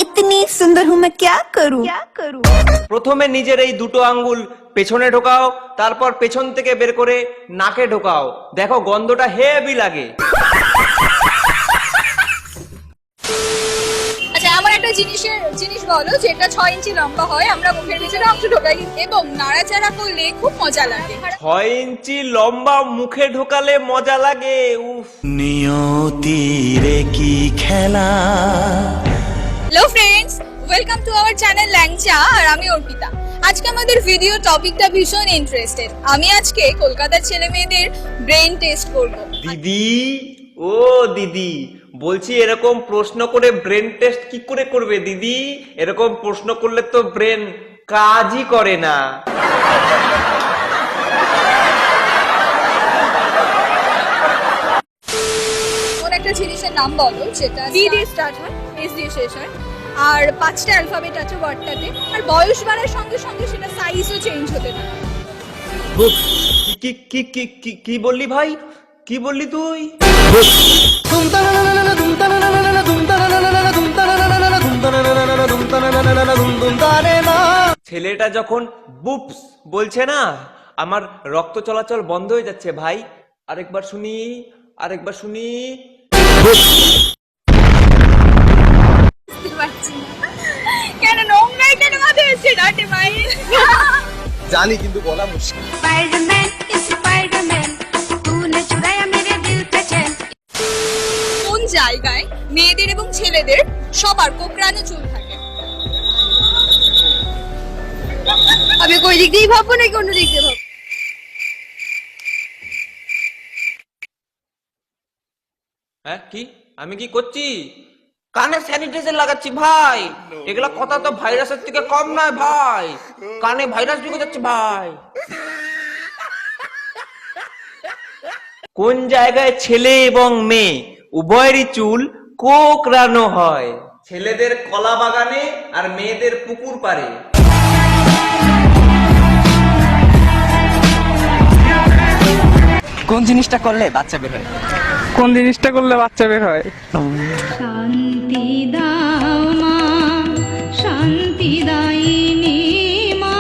इतनी सुंदर हूँ मैं क्या करूँ প্রথমে নিজের এই দুটো আঙ্গুল পেছনে ঢোকাও, তারপর পেছন থেকে বের করে নাকে ঢোকাও, দেখো গন্ধটা হেভি লাগে। আচ্ছা, আমার একটা জিনিস বলো, যেটা 6 ইঞ্চি লম্বা হয়, আমরা মুখের ভিতরে অংশ ঢোকাই এবং নাড়াচাড়া করলে খুব মজা লাগে। 6 ইঞ্চি লম্বা মুখে ঢোকালে মজা লাগে। উফ, নিয়তির কি খেলা। Hello friends, welcome to our channel Langcha, আর আমি অর্পিতা। আজকে আমাদের ভিডিও টপিকটা ভীষণ ইন্টারেস্টেড। আমি আজকে কলকাতার ছেলে মেয়েদের ব্রেন টেস্ট করব। দিদি, ও দিদি, বলছি এরকম প্রশ্ন করে ব্রেন টেস্ট কি করে করবে দিদি? এরকম প্রশ্ন করলে তো ব্রেন কাজই করে না। কোন একটা জিনিসের নাম বলো যেটা ডি দিয়ে স্টার্ট হয়, এস দিয়ে শেষ হয়, আর 5টা অ্যালফাবেট আছে ওয়ার্ডটাতে, আর বয়স বাড়ার সঙ্গে সঙ্গে সেটা সাইজও চেঞ্জ হতে থাকে। কি কি কি কি কি বললি ভাই? কি বললি তুই? ছেলেটা যখন বুপস বলছে না, আমার রক্ত চলাচল বন্ধ হয়ে যাচ্ছে ভাই। আরেকবার শুনি, আরেকবার শুনি। বুঝতে পারছি না কেন নোংরাই কেন মাথায় এসছে ডাটে ভাই। জানি কিন্তু বলা মুশকিল। स्पाइडरमैन तूने चुराया मेरे दिल का चैन। কোন জায়গায় মেয়েদের এবং ছেলেদের সবার কোকড়ানো চুল থাকে? আমি কোই দিক দিয়ে ভাববো নাকি অন্য দিক দিয়ে ভাববো? হ্যাঁ, কি আমি কি করছি? কানে স্যানিটাইজার লাগাচ্ছি ভাই। এগুলা কথা তো ভাইরাসের থেকে কম নয় ভাই। কানে ভাইরাস ঢুকে যাচ্ছে ভাই। কোন জায়গায় ছেলে এবং মেয়ে উভয়েরই চুল কোকড়ানো হয়? ছেলেদের কলা বাগানে আর মেয়েদের পুকুর পাড়ে। কোন জিনিসটা করলে বাচ্চা বের হয়? কোন জিনিসটা করলে বাচ্চা বের হয়? শান্তি দাও মা, শান্তি দাইনি মা।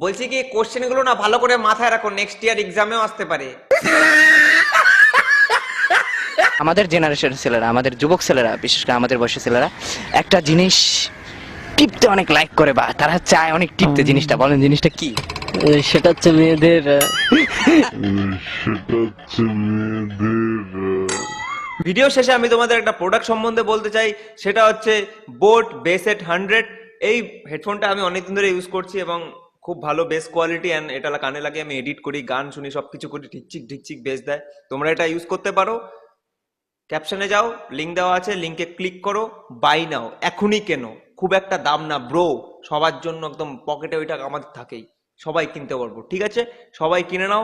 বলছি কি, কোশ্চেন গুলো না ভালো করে মাথায় রাখো, নেক্সট ইয়ার এক্সামেও আসতে পারে। আমাদের জেনারেশনের ছেলেরা, আমাদের যুবক ছেলেরা, বিশেষ করে আমাদের বয়সী ছেলেরা একটা জিনিস টিপতে অনেক লাইক করে, বা তারা চায় অনেক টিপতে। জিনিসটা বলেন, জিনিসটা কি? সেটা হচ্ছে মেয়েদের ভিডিও শেষে আমি তোমাদের একটা প্রোডাক্ট সম্বন্ধে বলতে চাই, সেটা হচ্ছে বোট বেসেট 100। এই হেডফোনটা আমি অনেকদিন ধরে ইউজ করছি এবং খুব ভালো বেস কোয়ালিটি, অ্যান্ড এটা কানে লাগিয়ে আমি এডিট করি, গান শুনি, সবকিছু করি, ঢিকচিক ঢিকচিক বেস দেয়। তোমরা এটা ইউজ করতে পারো। ক্যাপশনে যাও, লিঙ্ক দেওয়া আছে, লিঙ্কে ক্লিক করো, বাই নাও, এখনই কেনো। খুব একটা দাম না ব্রো, সবার জন্য একদম পকেটে ওই টাকা আমাদের থাকেই, সবাই কিনতে পারবো, ঠিক আছে? সবাই কিনে নাও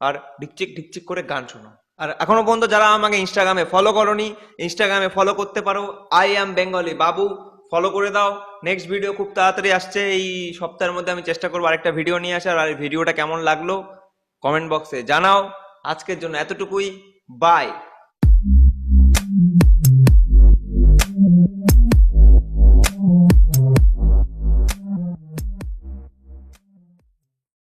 আর ঢিকচিক ঢিকচিক করে গান শোনো। আর এখনো পর্যন্ত যারা আমাকে ইনস্টাগ্রামে ফলো করোনি, ইনস্টাগ্রামে ফলো করতে পারো, I am Bengali Babu, follow করে দাও। নেক্সট ভিডিও খুব তাড়াতাড়ি আসছে, এই সপ্তাহের মধ্যে আমি চেষ্টা করবো আরেকটা ভিডিও নিয়ে আসার। আর এই ভিডিওটা কেমন লাগলো কমেন্ট বক্সে জানাও। আজকের জন্য এতটুকুই, বাই।